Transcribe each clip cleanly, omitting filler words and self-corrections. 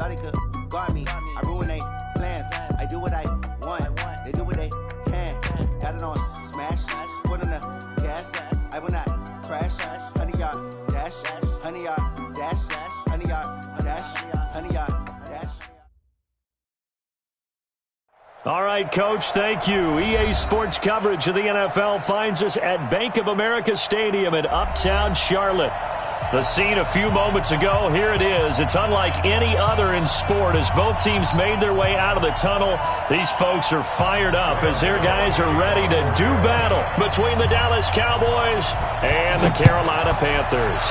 thought they could guard me. I ruin they plans. I do what I want. They do what they can. Got it on smash. Put on the gas. I will not crash. 100-yard dash. 100-yard dash. 100-yard dash. 100-yard dash. All right, Coach, thank you. EA Sports coverage of the NFL finds us at Bank of America Stadium in Uptown Charlotte. The scene a few moments ago, here it is. It's unlike any other in sport as both teams made their way out of the tunnel. These folks are fired up as their guys are ready to do battle between the Dallas Cowboys and the Carolina Panthers.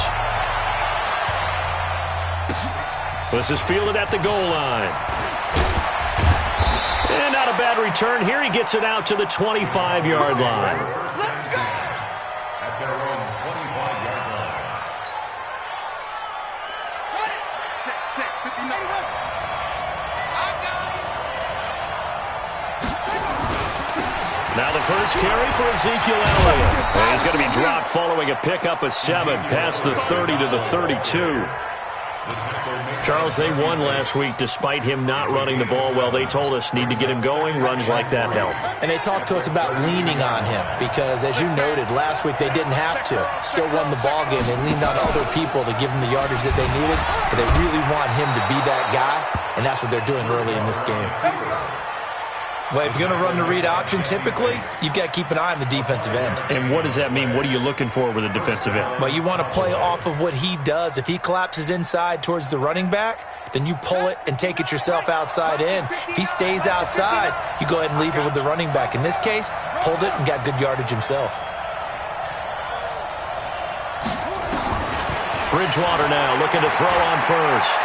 This is fielded at the goal line. And not a bad return here. He gets it out to the 25-yard line. Let's go! At their own 25-yard line. Check, 59. Now the first carry for Ezekiel Elliott. And he's going to be dropped following a pickup of 7 past the 30 to the 32. Charles, they won last week despite him not running the ball well. They told us need to get him going. Runs like that help. And they talked to us about leaning on him because, as you noted, last week they didn't have to. Still won the ball game. They leaned on other people to give them the yardage that they needed, but they really want him to be that guy, and that's what they're doing early in this game. Well, if you're going to run the read option, typically, you've got to keep an eye on the defensive end. And what does that mean? What are you looking for with a defensive end? Well, you want to play off of what he does. If he collapses inside towards the running back, then you pull it and take it yourself outside in. If he stays outside, you go ahead and leave it with the running back. In this case, pulled it and got good yardage himself. Bridgewater now looking to throw on first.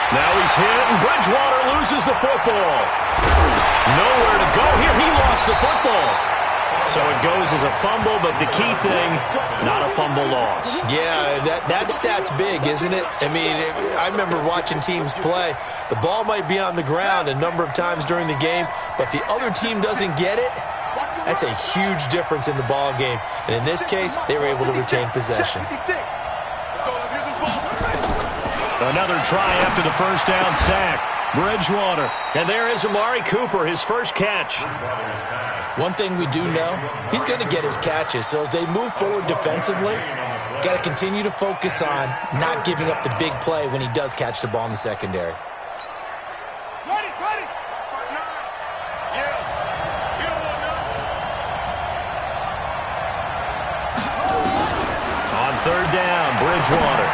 Now he's hit, and Bridgewater loses the football. Nowhere to go here. He lost the football. So it goes as a fumble, but the key thing, not a fumble loss. Yeah, that stat's big, isn't it? I mean, I remember watching teams play. The ball might be on the ground a number of times during the game, but if the other team doesn't get it, that's a huge difference in the ball game. And in this case, they were able to retain possession. Another try after the first down sack. Bridgewater. And there is Amari Cooper, his first catch. One thing we do know, he's going to get his catches. So as they move forward defensively, got to continue to focus on not giving up the big play when he does catch the ball in the secondary. Ready. On third down, Bridgewater.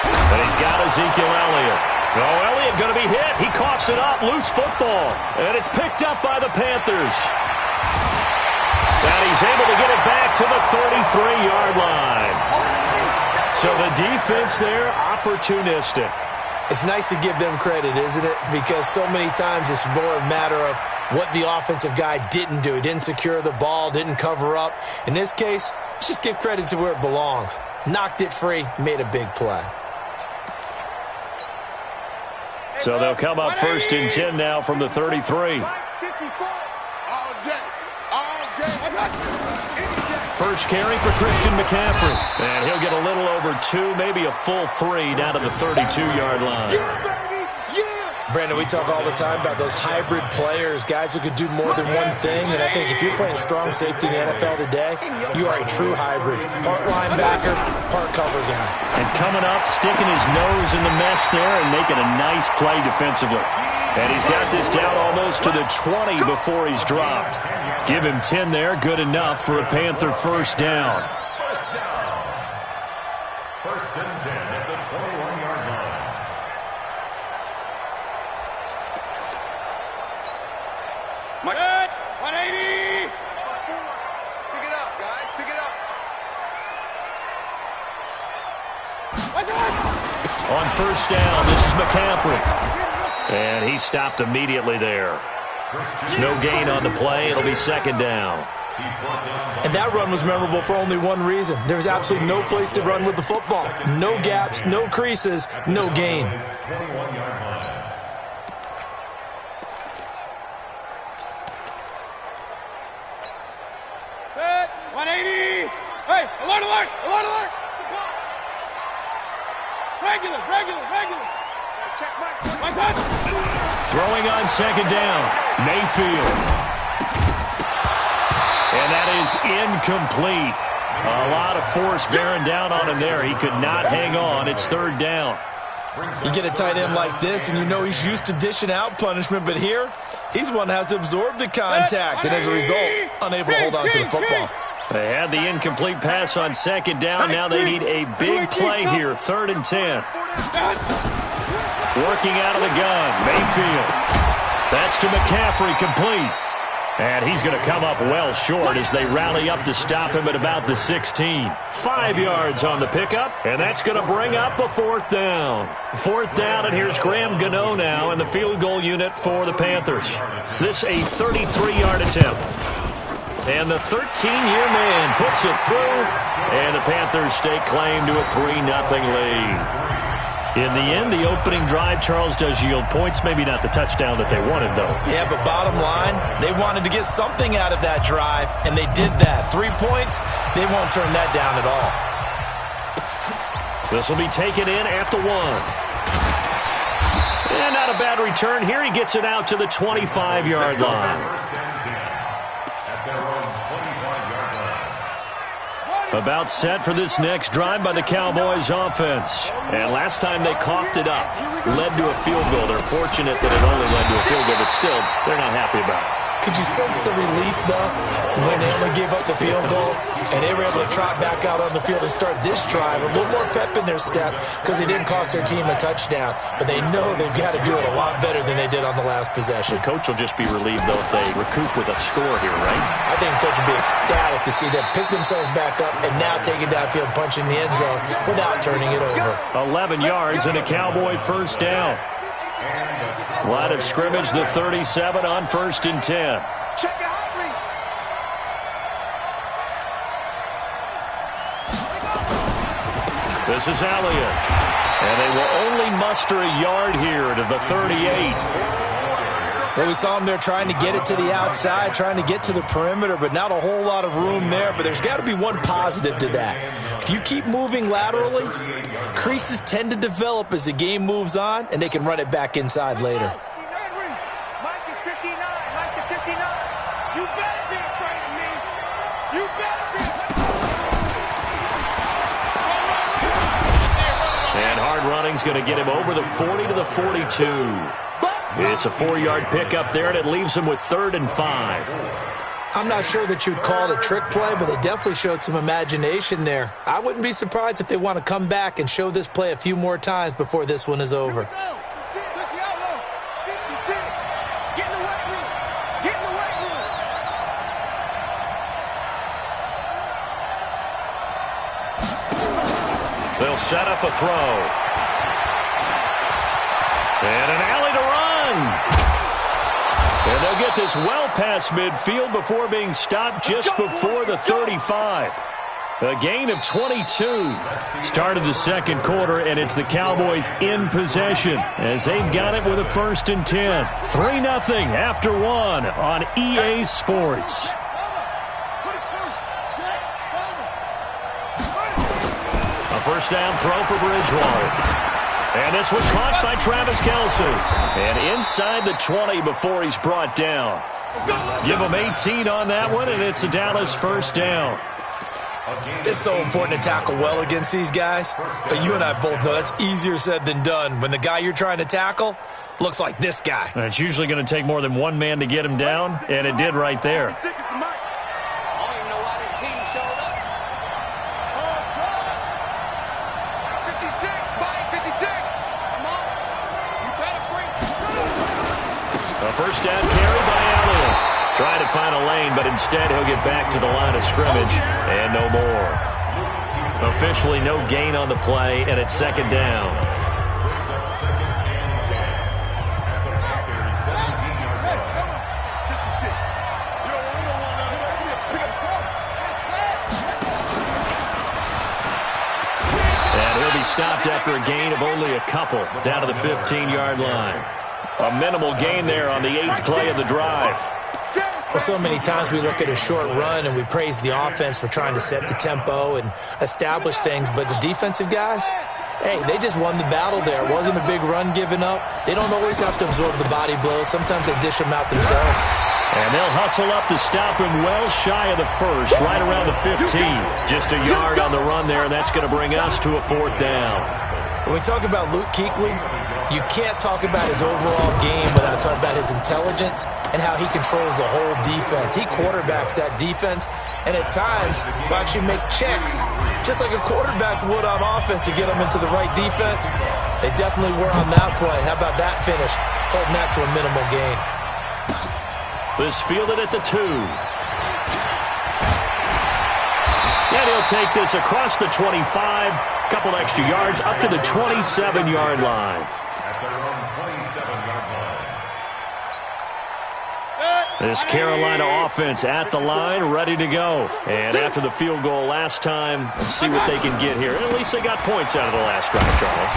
And he's got Ezekiel Elliott. Oh, Elliott going to be hit. He coughs it up. Loose football. And it's picked up by the Panthers. And he's able to get it back to the 33-yard line. So the defense there, opportunistic. It's nice to give them credit, isn't it? Because so many times it's more a matter of what the offensive guy didn't do. He didn't secure the ball, didn't cover up. In this case, let's just give credit to where it belongs. Knocked it free, made a big play. So they'll come up first and 10 now from the 33. First carry for Christian McCaffrey. And he'll get a little over 2, maybe a full 3 down to the 32-yard line. Brandon, we talk all the time about those hybrid players, guys who could do more than one thing. And I think if you're playing strong safety in the NFL today, you are a true hybrid. Part linebacker, part cover guy. And coming up, sticking his nose in the mess there and making a nice play defensively. And he's got this down almost to the 20 before he's dropped. Give him 10 there, good enough for a Panther first down. First and 10 at the 21-yard line. Good. 180. Pick it up, guys. Pick it up. On first down, this is McCaffrey. And he stopped immediately there. There's no gain on the play. It'll be second down. And that run was memorable for only one reason. There was absolutely no place to run with the football. No gaps, no creases, no gain. 21-yard line. Good. 180. Hey, alert, alert, alert, alert. Regular. Check, Mike. Throwing on second down, Mayfield. And that is incomplete. A lot of force bearing down on him there. He could not hang on. It's third down. You get a tight end like this, and you know he's used to dishing out punishment, but here, he's one that has to absorb the contact, and as a result, unable to hold on to the football. They had the incomplete pass on second down. Now they need a big play here, 3rd and 10. Working out of the gun, Mayfield. That's to McCaffrey, complete. And he's going to come up well short as they rally up to stop him at about the 16. 5 yards on the pickup, and that's going to bring up a 4th down. 4th down, and here's Graham Gano now in the field goal unit for the Panthers. This a 33-yard attempt. And the 13-year man puts it through, and the Panthers stake claim to a 3-0 lead. In the end, the opening drive, Charles, does yield points. Maybe not the touchdown that they wanted, though. Yeah, but bottom line, they wanted to get something out of that drive, and they did that. 3 points, they won't turn that down at all. This will be taken in at the 1. And not a bad return here. He gets it out to the 25-yard line. About set for this next drive by the Cowboys offense. And last time they coughed it up, led to a field goal. They're fortunate that it only led to a field goal, but still, they're not happy about it. Could you sense the relief, though, when they only gave up the field goal and they were able to trot back out on the field and start this drive? A little more pep in their step because they didn't cost their team a touchdown. But they know they've got to do it a lot better than they did on the last possession. The coach will just be relieved, though, if they recoup with a score here, right? I think the coach will be ecstatic to see them pick themselves back up and now take it downfield, punching the end zone without turning it over. 11 yards and a Cowboy first down. Line of scrimmage, the 37 on 1st and 10. Check it out, Reed. This is Elliott. And they will only muster a yard here to the 38. Well, we saw them there trying to get it to the outside, trying to get to the perimeter, but not a whole lot of room there. But there's got to be one positive to that. If you keep moving laterally, creases tend to develop as the game moves on, and they can run it back inside later. Mike is 59. Mike is 59. You better be afraid of me. You better be And hard running's going to get him over the 40 to the 42. It's a 4-yard pickup there, and it leaves him with 3rd and 5. I'm not sure that you'd call it a trick play, but they definitely showed some imagination there. I wouldn't be surprised if they want to come back and show this play a few more times before this one is over. They'll set up a throw. And an alley to run. And they'll get this well past midfield before being stopped just before the 35. A gain of 22. Started the second quarter, and it's the Cowboys in possession as they've got it with a 1st and 10. 3-0 after 1 on EA Sports. A first down throw for Bridgewater. And this one caught by Travis Kelce. And inside the 20 before he's brought down. Give him 18 on that one, and it's a Dallas first down. It's so important to tackle well against these guys. But you and I both know that's easier said than done when the guy you're trying to tackle looks like this guy. And it's usually going to take more than one man to get him down, and it did right there. First down carry by Elliott. Trying to find a lane, but instead he'll get back to the line of scrimmage and no more. Officially no gain on the play, and it's 2nd down. And he'll be stopped after a gain of only a couple, down to the 15-yard line. A minimal gain there on the 8th play of the drive. Well, so many times we look at a short run and we praise the offense for trying to set the tempo and establish things, but the defensive guys, Hey, they just won the battle there. It wasn't a big run given up. They don't always have to absorb the body blows. Sometimes they dish them out themselves. And they'll hustle up to stop him well shy of the first, right around the 15. Just a yard on the run there, and that's going to bring us to a 4th down. When we talk about Luke Kuechly, you can't talk about his overall game without talking about his intelligence and how he controls the whole defense. He quarterbacks that defense, and at times will actually make checks, just like a quarterback would on offense to get them into the right defense. They definitely were on that play. How about that finish? Holding that to a minimal gain. This fielded at the 2. And he'll take this across the 25. Couple extra yards up to the 27-yard line. At their own 27-yard line. This Carolina offense at the line, ready to go. And after the field goal last time, let's see what they can get here. At least they got points out of the last drive, Charles.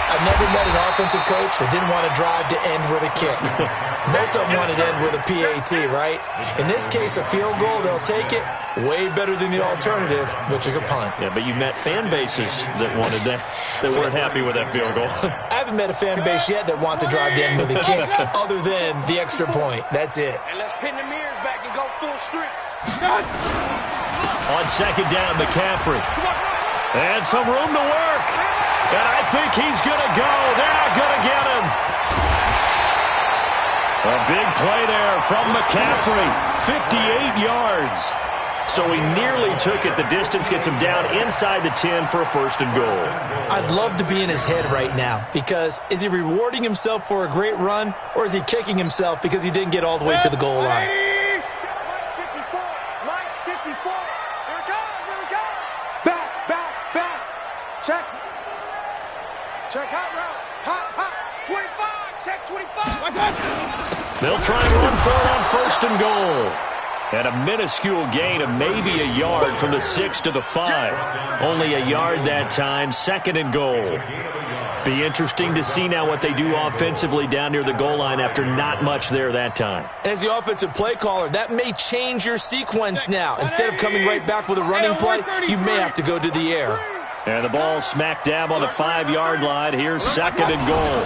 I've never met an offensive coach that didn't want to drive to end with a kick. Most of them wanted to end with a PAT, right? In this case, a field goal, they'll take it. Way better than the alternative, which is a punt. Yeah, but you met fan bases that wanted that, that weren't happy with that field goal. I haven't met a fan base yet that wants to drive to end with a kick other than the extra point. That's it. And let's pin the mirrors back and go full street. On 2nd down, McCaffrey. And some room to work. And I think he's going to go. They're not going to get him. A big play there from McCaffrey. 58 yards. So he nearly took it. The distance gets him down inside the 10 for a 1st and goal. I'd love to be in his head right now because is he rewarding himself for a great run or is he kicking himself because he didn't get all the way to the goal line? Mike 54. Mike 54. Here it comes. Here it comes. Back. Check. Check hot route. Hot. 25. Check 25. They'll try and run for it on 1st and goal. And a minuscule gain of maybe a yard from the 6 to the 5. Only a yard that time, 2nd and goal. Be interesting to see now what they do offensively down near the goal line after not much there that time. As the offensive play caller, that may change your sequence now. Instead of coming right back with a running play, you may have to go to the air. And the ball smack dab on the 5-yard line. Here's 2nd and goal.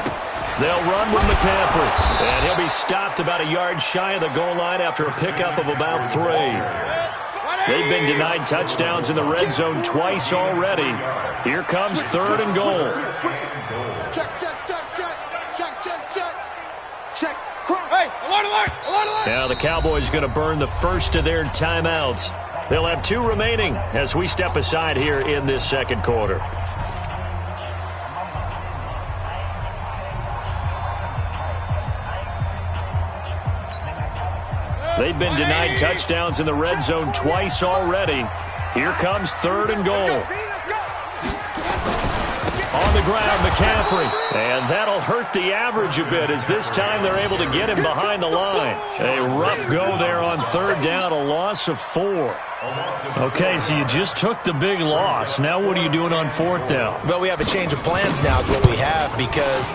They'll run with McCaffrey, and he'll be stopped about a yard shy of the goal line after a pickup of about 3. They've been denied touchdowns in the red zone twice already. Here comes 3rd and goal. Check. Hey, alert. Now the Cowboys going to burn the first of their timeouts. They'll have 2 remaining as we step aside here in this 2nd quarter. They've been denied touchdowns in the red zone twice already. Here comes 3rd and goal. On the ground, McCaffrey. And that'll hurt the average a bit as this time they're able to get him behind the line. A rough go there on 3rd down, a loss of 4. Okay, so you just took the big loss. Now what are you doing on 4th down? Well, we have a change of plans now is what we have because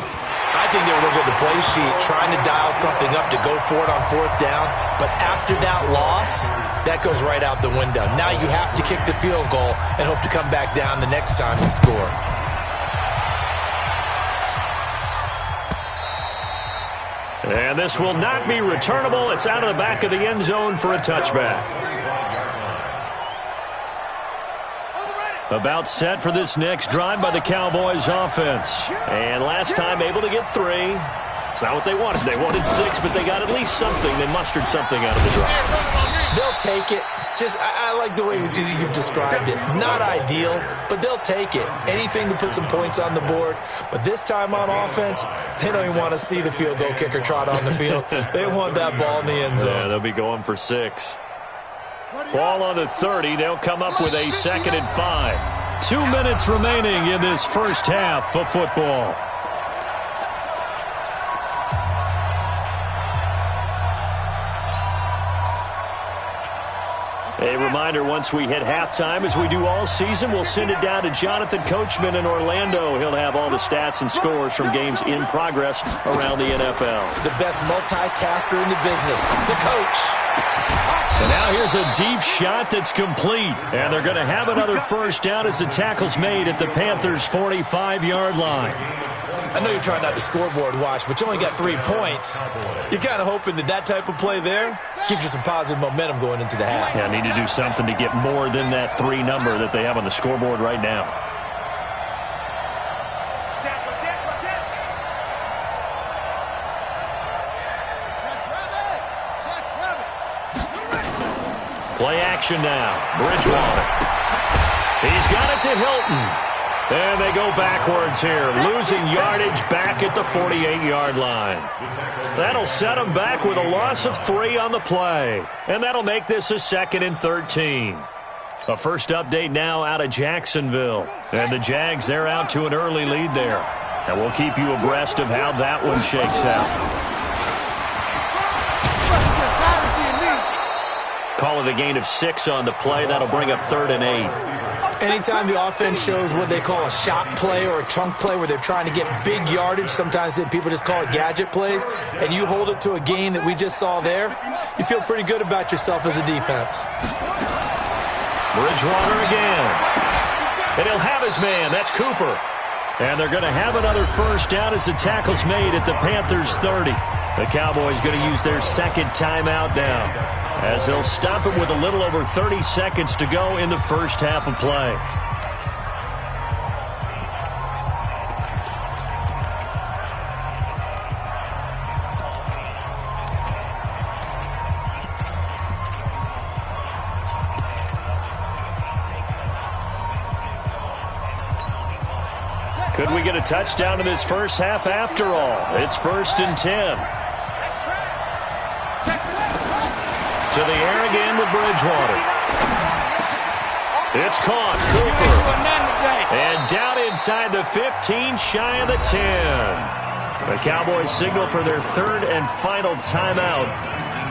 I think they were looking at the play sheet, trying to dial something up to go for it on 4th down. But after that loss, that goes right out the window. Now you have to kick the field goal and hope to come back down the next time and score. And this will not be returnable. It's out of the back of the end zone for a touchback. About set for this next drive by the Cowboys offense. And last time able to get 3. It's not what they wanted. They wanted 6, but they got at least something. They mustered something out of the drive. They'll take it. I like the way you've described it. Not ideal, but they'll take it. Anything to put some points on the board. But this time on offense, they don't even want to see the field goal kicker trot on the field. They want that ball in the end zone. Yeah, they'll be going for 6. Ball on the 30. They'll come up with a 2nd and 5. 2 minutes remaining in this first half of football. A reminder, once we hit halftime, as we do all season, we'll send it down to Jonathan Coachman in Orlando. He'll have all the stats and scores from games in progress around the NFL. The best multitasker in the business, the coach. And now here's a deep shot that's complete. And they're going to have another first down as the tackle's made at the Panthers' 45-yard line. I know you're trying not to scoreboard watch, but you only got 3 points. You're kind of hoping that type of play there gives you some positive momentum going into the half. Yeah, need to do something to get more than that 3 number that they have on the scoreboard right now. Play action now. Bridgewater. He's got it to Hilton. And they go backwards here, losing yardage back at the 48-yard line. That'll set them back with a loss of 3 on the play. And that'll make this a 2nd and 13. A first update now out of Jacksonville. And the Jags, they're out to an early lead there. And we'll keep you abreast of how that one shakes out. Call it a gain of 6 on the play. That'll bring up 3rd and 8. Anytime the offense shows what they call a shot play or a chunk play where they're trying to get big yardage, sometimes people just call it gadget plays, and you hold it to a gain that we just saw there, you feel pretty good about yourself as a defense. Bridgewater again. And he'll have his man. That's Cooper. And they're going to have another first down as the tackle's made at the Panthers' 30. The Cowboys going to use their 2nd timeout now, as they'll stop it with a little over 30 seconds to go in the first half of play. Could we get a touchdown in this first half after all? It's 1st and 10. To the air again with Bridgewater. It's caught. Cooper. And down inside the 15, shy of the 10. The Cowboys signal for their 3rd and final timeout,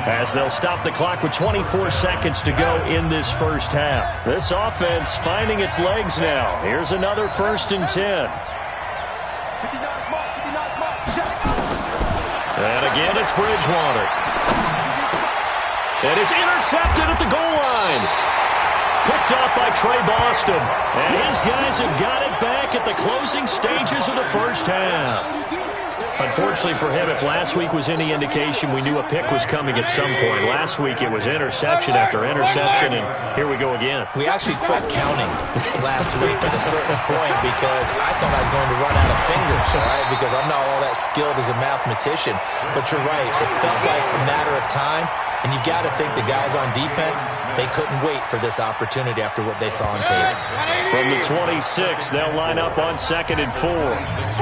as they'll stop the clock with 24 seconds to go in this first half. This offense finding its legs now. Here's another 1st and 10. And again, it's Bridgewater. And it's intercepted at the goal line. Picked off by Trey Boston. And his guys have got it back at the closing stages of the first half. Unfortunately for him, if last week was any indication, we knew a pick was coming at some point. Last week it was interception after interception, and here we go again. We actually quit counting last week at a certain point because I thought I was going to run out of fingers, all right, because I'm not all that skilled as a mathematician. But you're right, it felt like a matter of time. And you got to think the guys on defense, they couldn't wait for this opportunity after what they saw on tape. From the 26, they'll line up on 2nd and 4.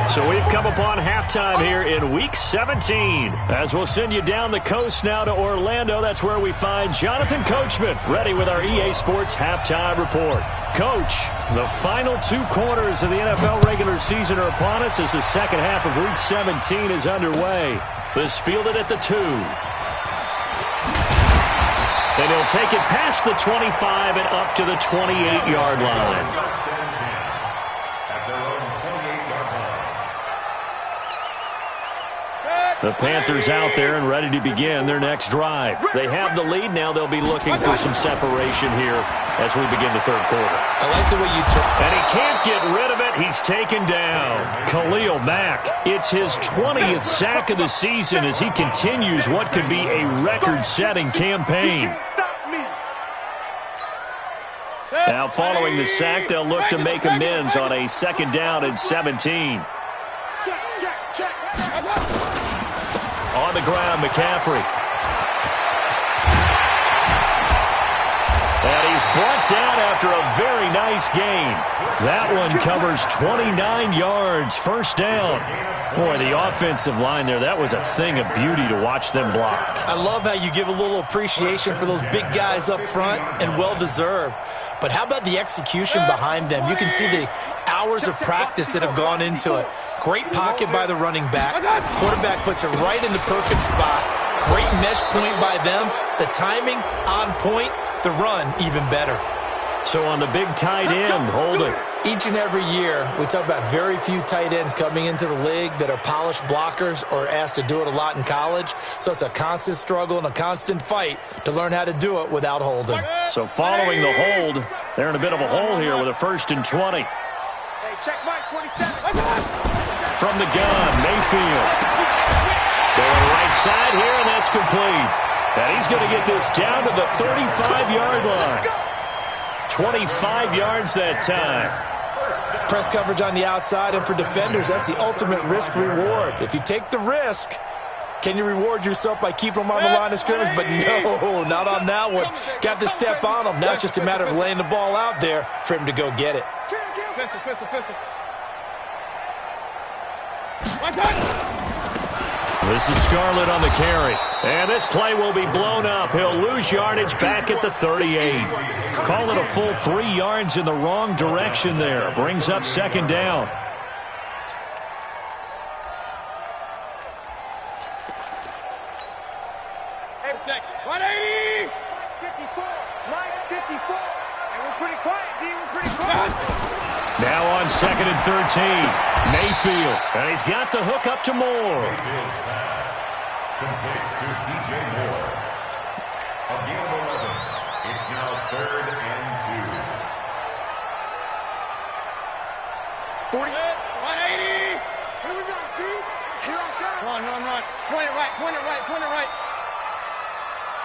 So we've come upon halftime here in Week 17. As we'll send you down the coast now to Orlando, that's where we find Jonathan Coachman, ready with our EA Sports Halftime Report. Coach, the final 2 quarters of the NFL regular season are upon us as the second half of Week 17 is underway. This fielded at the 2. And he'll take it past the 25 and up to the 28-yard line. At their own 28-yard line. The Panthers out there and ready to begin their next drive. They have the lead. Now they'll be looking for some separation here as we begin the third quarter. I like the way you took. And he can't get rid of it. He's taken down. Khalil Mack. It's his 20th sack of the season as he continues what could be a record-setting campaign. Now following the sack, they'll look to make amends on a 2nd down and 17. On the ground, McCaffrey. And he's brought down after a very nice gain. That one covers 29 yards, first down. Boy, the offensive line there, that was a thing of beauty to watch them block. I love how you give a little appreciation for those big guys up front, and well-deserved. But how about the execution behind them? You can see the hours of practice that have gone into it. Great pocket by the running back. Quarterback puts it right in the perfect spot. Great mesh point by them. The timing on point. The run even better. So on the big tight end, holding. Each and every year, we talk about very few tight ends coming into the league that are polished blockers or asked to do it a lot in college. So it's a constant struggle and a constant fight to learn how to do it without holding. So following the hold, they're in a bit of a hole here with a 1st and 20. Hey, check Mike 27. From the gun, Mayfield. Going right side here, and that's complete. And he's going to get this down to the 35-yard line. 25 yards that time. Press coverage on the outside, and for defenders, that's the ultimate risk-reward. If you take the risk, can you reward yourself by keeping them on the line of scrimmage? But no, not on that one. Got to step on them. Now it's just a matter of laying the ball out there for him to go get it. Pistol. This is Scarlett on the carry. And this play will be blown up. He'll lose yardage back at the 38. Call it a full 3 yards in the wrong direction there. Brings up 2nd down. Hey, 180! 54. Mike 54. And we're pretty quiet, D. We're pretty quiet. Now on 2nd and 13. Mayfield. And he's got the hook up to Moore. Complete to DJ Moore. A gain of 11. It's now 3rd and 2. 40. 180. Here we go, D. Here I come. Run. Point it right.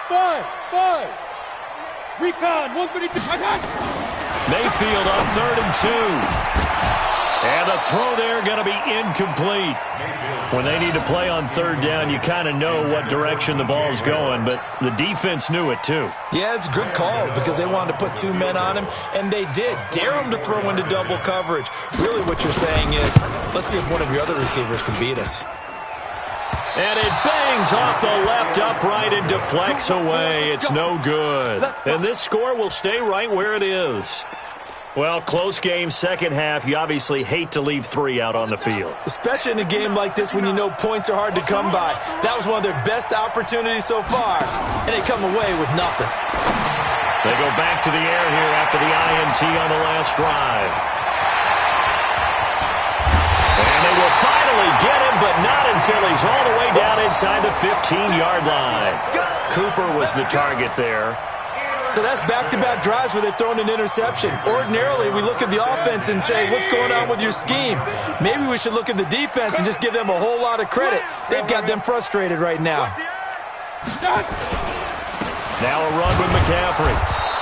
5. Recon, 152. Mayfield on 3rd and 2. And the throw there going to be incomplete. When they need to play on 3rd down, you kind of know what direction the ball's going, but the defense knew it too. Yeah, it's a good call because they wanted to put 2 men on him, and they did. Dare him to throw into double coverage. Really what you're saying is, let's see if one of your other receivers can beat us. And it bangs off the left upright and deflects away. It's no good. And this score will stay right where it is. Well, close game, 2nd half. You obviously hate to leave 3 out on the field. Especially in a game like this when you know points are hard to come by. That was one of their best opportunities so far, and they come away with nothing. They go back to the air here after the INT on the last drive. And they will finally get him, but not until he's all the way down inside the 15-yard line. Cooper was the target there. So that's back-to-back drives where they've thrown an interception. Ordinarily, we look at the offense and say, what's going on with your scheme? Maybe we should look at the defense and just give them a whole lot of credit. They've got them frustrated right now. Now a run with McCaffrey.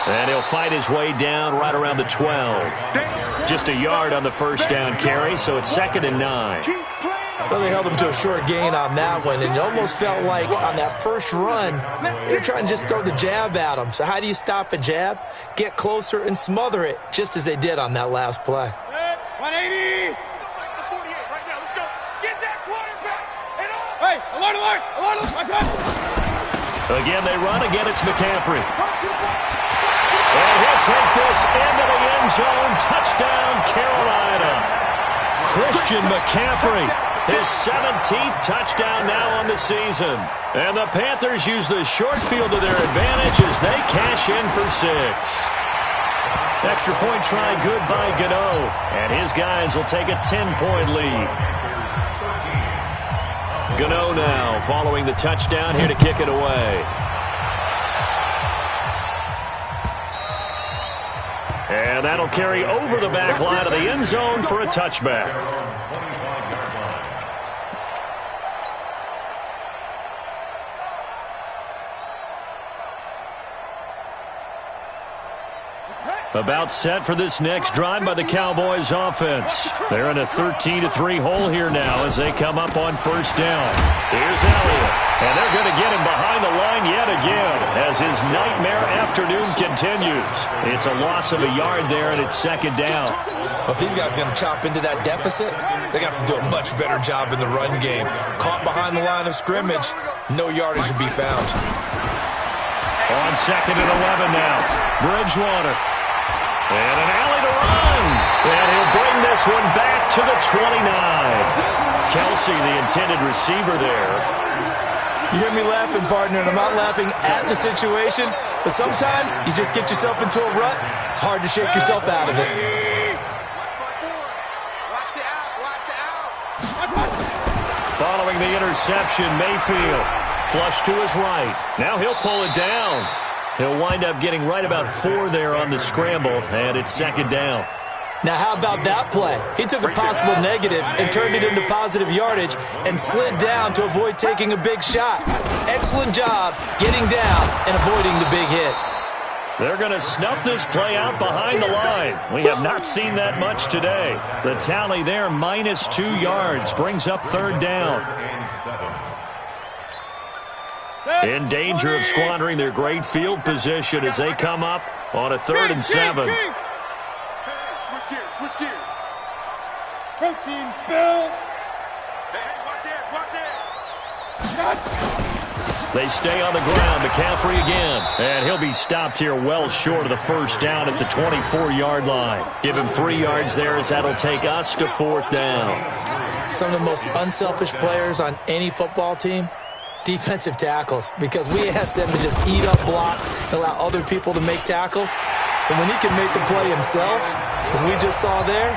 And he'll fight his way down right around the 12. Just a yard on the 1st down carry, so it's 2nd and 9. Well, they held him to a short gain on that one, and it almost felt like on that first run, they're trying to just throw the jab at him. So how do you stop a jab? Get closer and smother it, just as they did on that last play. 180! 48 right now, let's go. Get that quarterback! Hey, alert! Again, they run. Again, it's McCaffrey. And he'll take this into the end zone. Touchdown, Carolina. Christian McCaffrey. His 17th touchdown now on the season. And the Panthers use the short field to their advantage as they cash in for 6. Extra point try good by Gano. And his guys will take a 10-point lead. Gano now following the touchdown here to kick it away. And that'll carry over the back line of the end zone for a touchback. About set for this next drive by the Cowboys offense. They're in a 13-3 hole here now as they come up on 1st down. Here's Elliott. And they're going to get him behind the line yet again as his nightmare afternoon continues. It's a loss of a yard there, and it's 2nd down. Well, if these guys are going to chop into that deficit, they got to do a much better job in the run game. Caught behind the line of scrimmage, no yardage to be found. On 2nd and 11 now, Bridgewater. And an alley to run. And he'll bring this one back to the 29. Kelsey, the intended receiver there. You hear me laughing, partner, and I'm not laughing at the situation, but sometimes you just get yourself into a rut. It's hard to shake yourself out of it. Following the interception, Mayfield flush to his right. Now he'll pull it down. He'll wind up getting right about 4 there on the scramble, and it's second down. Now, how about that play? He took a possible negative and turned it into positive yardage and slid down to avoid taking a big shot. Excellent job getting down and avoiding the big hit. They're going to snuff this play out behind the line. We have not seen that much today. The tally there, -2 yards, brings up third down. In danger of squandering their great field position as they come up on a 3rd and 7. Switch gears. Protein spill. Hey, watch it. They stay on the ground. McCaffrey again. And he'll be stopped here well short of the first down at the 24-yard line. Give him 3 yards there as that'll take us to 4th down. Some of the most unselfish players on any football team, defensive tackles, because we ask them to just eat up blocks and allow other people to make tackles. And when he can make the play himself, as we just saw there,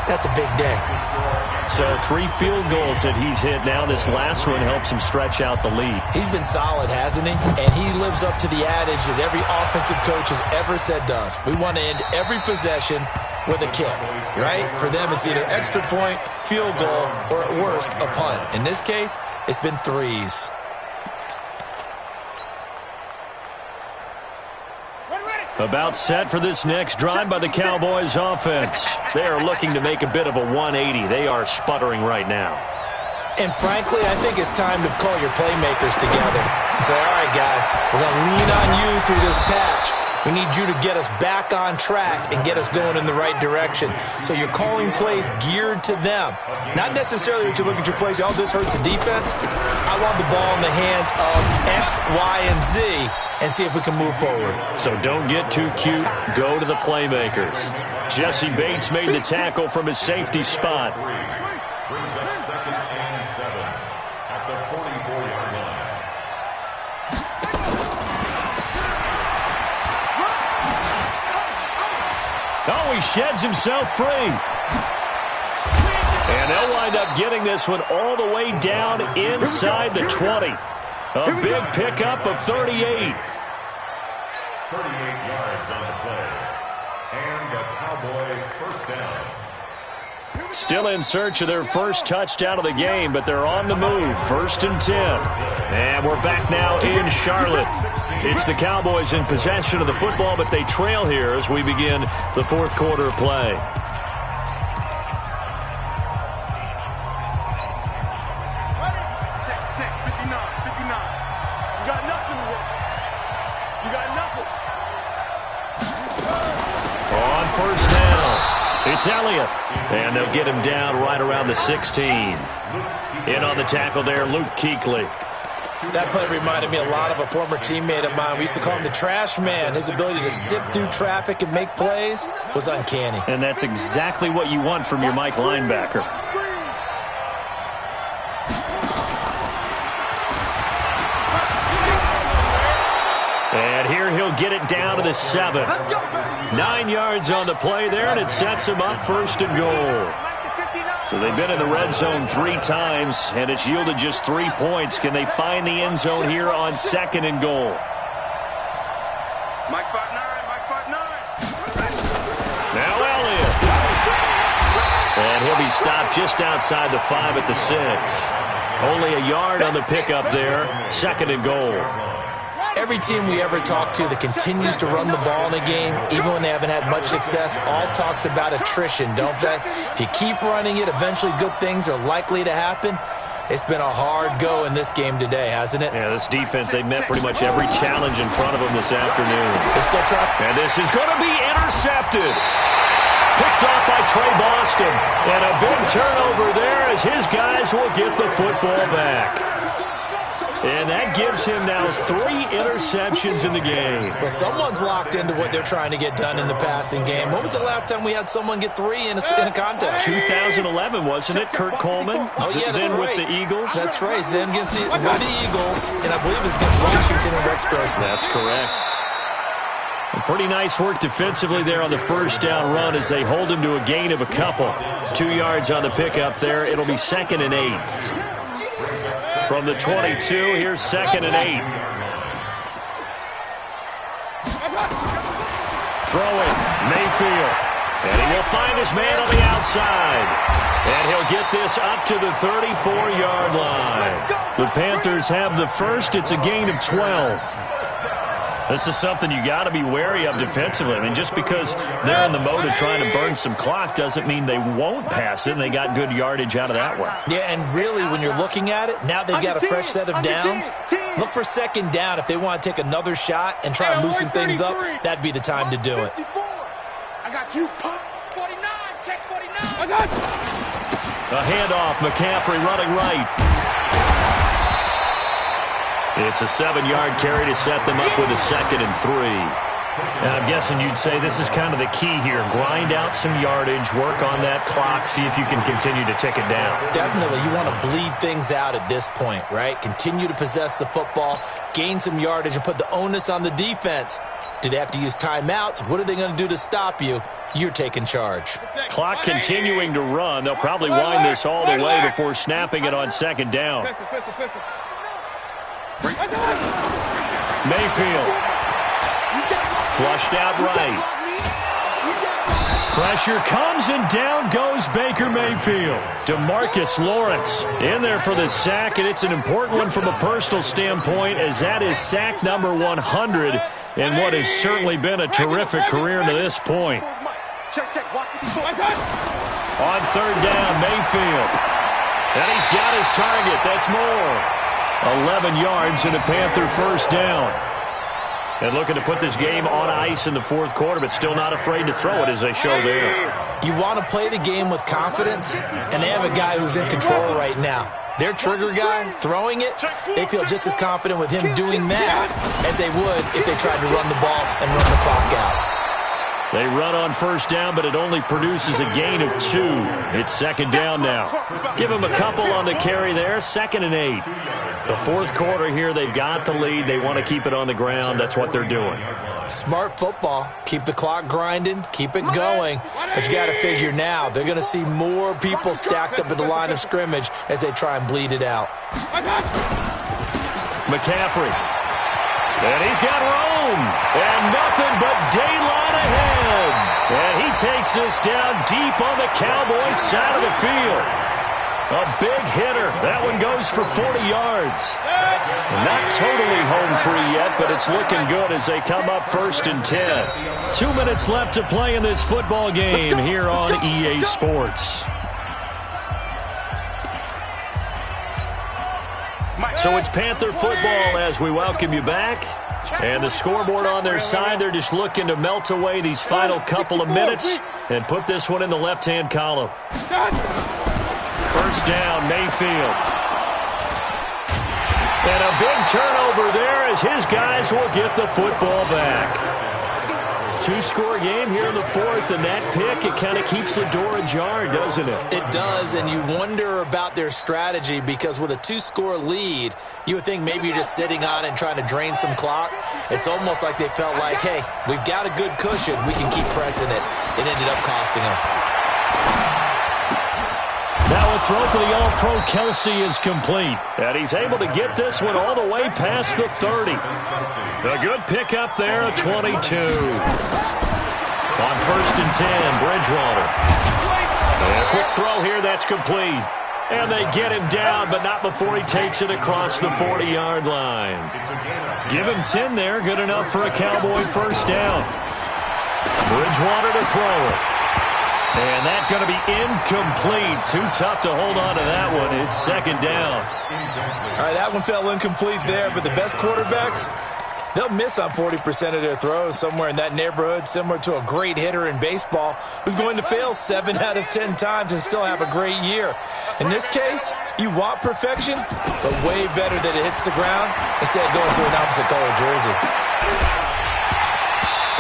that's a big day. So 3 field goals that he's hit now. This last one helps him stretch out the lead. He's been solid, hasn't he? And he lives up to the adage that every offensive coach has ever said to us. We want to end every possession with a kick, right? For them, it's either extra point, field goal, or at worst, a punt. In this case, it's been 3s. About set for this next drive by the Cowboys offense. They are looking to make a bit of a 180. They are sputtering right now. And frankly, I think it's time to call your playmakers together and say, all right, guys, we're going to lean on you through this patch. We need you to get us back on track and get us going in the right direction. So you're calling plays geared to them. Not necessarily that you look at your plays, oh, this hurts the defense. I want the ball in the hands of X, Y, and Z and see if we can move forward. So don't get too cute. Go to the playmakers. Jesse Bates made the tackle from his safety spot. Brings up 2nd and 7 at the 44-yard line. Oh, he sheds himself free. And they'll wind up getting this one all the way down inside the 20. A big pickup of 38. 38 yards on the play. And a Cowboy first down. Still in search of their first touchdown of the game, but they're on the move. 1st and 10. And we're back now in Charlotte. It's the Cowboys in possession of the football, but they trail here as we begin the 4th quarter play. Check, 59. You got nothing to work. You got nothing. On 1st down. It's Elliott, and they'll get him down right around the 16. In on the tackle there, Luke Kuechly. That play reminded me a lot of a former teammate of mine. We used to call him the trash man. His ability to zip through traffic and make plays was uncanny. And that's exactly what you want from your Mike linebacker. And here he'll get it down to the 7. 9 yards on the play there, and it sets him up 1st and goal. So they've been in the red zone 3 times, and it's yielded just 3 points. Can they find the end zone here on 2nd and goal? Mike spot 9. Now Elliott. And he'll be stopped just outside the 5 at the 6. Only a yard on the pickup there. 2nd and goal. Every team we ever talk to that continues to run the ball in a game, even when they haven't had much success, all talks about attrition, don't they? If you keep running it, eventually good things are likely to happen. It's been a hard go in this game today, hasn't it? Yeah, this defense, they met pretty much every challenge in front of them this afternoon. They still try. And this is going to be intercepted. Picked off by Trey Boston. And a big turnover there as his guys will get the football back. And that gives him now 3 interceptions in the game. Well, someone's locked into what they're trying to get done in the passing game. When was the last time we had someone get 3 in a contest? 2011, wasn't it? Kurt Coleman? Oh, yeah, that's then right. With the Eagles? That's right. Then against the Eagles, and I believe it's against Washington and Rex Grossman. That's correct. And pretty nice work defensively there on the 1st down run as they hold him to a gain of a couple. 2 yards on the pickup there. It'll be 2nd and 8. From the 22, here's 2nd and 8. Throwing, Mayfield. And he will find his man on the outside. And he'll get this up to the 34-yard line. The Panthers have the first. It's a gain of 12. This is something you got to be wary of defensively. I mean, just because they're in the mode of trying to burn some clock doesn't mean they won't pass it, and they got good yardage out of that one. Yeah, and really, when you're looking at it, now they've got a fresh set of downs. Look for 2nd down if they want to take another shot and try and loosen things up. That'd be the time to do it. I got you, pop. 49, check 49. I got you. A handoff, McCaffrey running right. It's a 7-yard carry to set them up with a 2nd and 3. And I'm guessing you'd say this is kind of the key here. Grind out some yardage, work on that clock, see if you can continue to tick it down. Definitely. You want to bleed things out at this point, right? Continue to possess the football, gain some yardage, and put the onus on the defense. Do they have to use timeouts? What are they going to do to stop you? You're taking charge. Clock continuing to run. They'll probably wind this all the way before snapping it on 2nd down. Mayfield. Flushed out right. Pressure comes and down goes Baker Mayfield. DeMarcus Lawrence in there for the sack, and it's an important one from a personal standpoint as that is sack number 100 in what has certainly been a terrific career to this point. On 3rd down, Mayfield. And he's got his target. That's more. 11 yards and a Panther 1st down. And looking to put this game on ice in the 4th quarter, but still not afraid to throw it as they show there. You want to play the game with confidence, and they have a guy who's in control right now. Their trigger guy, throwing it, they feel just as confident with him doing that as they would if they tried to run the ball and run the clock out. They run on 1st down, but it only produces a gain of 2. It's 2nd down now. Give them a couple on the carry there, 2nd and 8. The 4th quarter here, they've got the lead. They want to keep it on the ground. That's what they're doing. Smart football. Keep the clock grinding. Keep it going. But you got to figure now, they're going to see more people stacked up at the line of scrimmage as they try and bleed it out. McCaffrey. And he's got room. And nothing but daylight ahead. And he takes this down deep on the Cowboys' side of the field. A big hitter. That one goes for 40 yards. Not totally home free yet, but it's looking good as they come up 1st and 10. 2 minutes left to play in this football game here on EA Sports. So it's Panther football as we welcome you back. And the scoreboard on their side, they're just looking to melt away these final couple of minutes and put this one in the left-hand column. 1st down, Mayfield. And a big turnover there as his guys will get the football back. 2-score game here in the 4th, and that pick, it kind of keeps the door ajar, doesn't it? It does, and you wonder about their strategy because with a 2-score lead, you would think maybe you're just sitting on it and trying to drain some clock. It's almost like they felt like, hey, we've got a good cushion. We can keep pressing it. It ended up costing them. Now a throw for the All-Pro Kelsey is complete. And he's able to get this one all the way past the 30. A good pickup there, a 22. On 1st and 10, Bridgewater. And a quick throw here, that's complete. And they get him down, but not before he takes it across the 40-yard line. Give him 10 there, good enough for a Cowboy 1st down. Bridgewater to throw it. And that's going to be incomplete. Too tough to hold on to that one. It's 2nd down. All right, that one fell incomplete there, but the best quarterbacks, they'll miss on 40% of their throws somewhere in that neighborhood, similar to a great hitter in baseball who's going to fail 7 out of 10 times and still have a great year. In this case, you want perfection, but way better that it hits the ground instead of going to an opposite color jersey.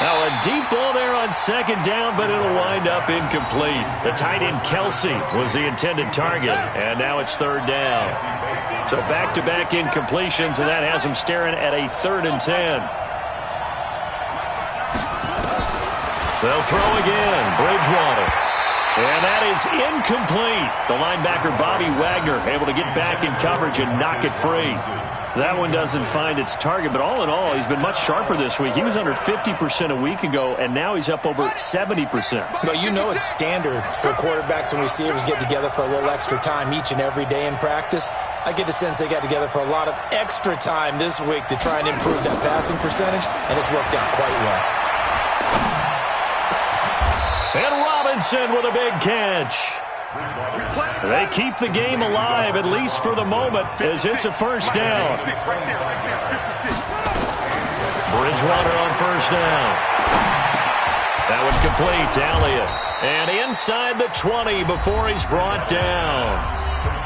Now a deep ball there on 2nd down, but it'll wind up incomplete. The tight end Kelsey was the intended target, and now it's 3rd down. So back-to-back incompletions, and that has them staring at a 3rd and 10. They'll throw again. Bridgewater. And that is incomplete. The linebacker, Bobby Wagner, able to get back in coverage and knock it free. That one doesn't find its target, but all in all, he's been much sharper this week. He was under 50% a week ago, and now he's up over 70%. Well, you know it's standard for quarterbacks and receivers get together for a little extra time each and every day in practice. I get the sense they got together for a lot of extra time this week to try and improve that passing percentage, and it's worked out quite well. And Robinson with a big catch. They keep the game alive, at least for the moment, as it's a first down. Bridgewater on first down. That one complete to Elliott. And inside the 20 before he's brought down.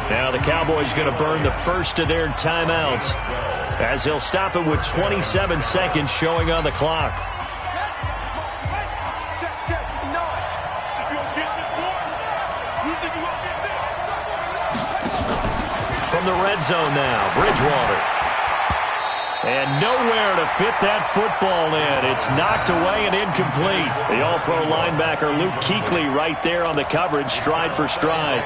Now the Cowboys going to burn the first of their timeouts, as he'll stop it with 27 seconds showing on the clock. From the red zone now, Bridgewater. And nowhere to fit that football in. It's knocked away and incomplete. The all-pro linebacker Luke Kuechly right there on the coverage, stride for stride.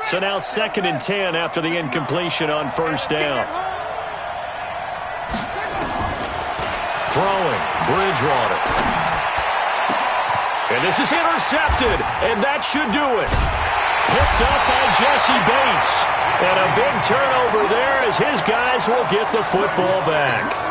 So now 2nd and 10 after the incompletion on first down. Throwing, Bridgewater. And this is intercepted, and that should do it. Picked up by Jesse Bates. And a big turnover there as his guys will get the football back.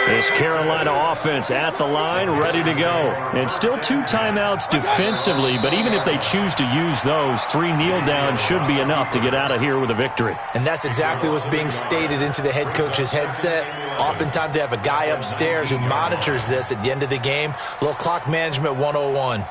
This Carolina offense at the line, ready to go. And still 2 timeouts defensively, but even if they choose to use those, 3 kneel downs should be enough to get out of here with a victory. And that's exactly what's being stated into the head coach's headset. Oftentimes they have a guy upstairs who monitors this at the end of the game. Little clock management 101.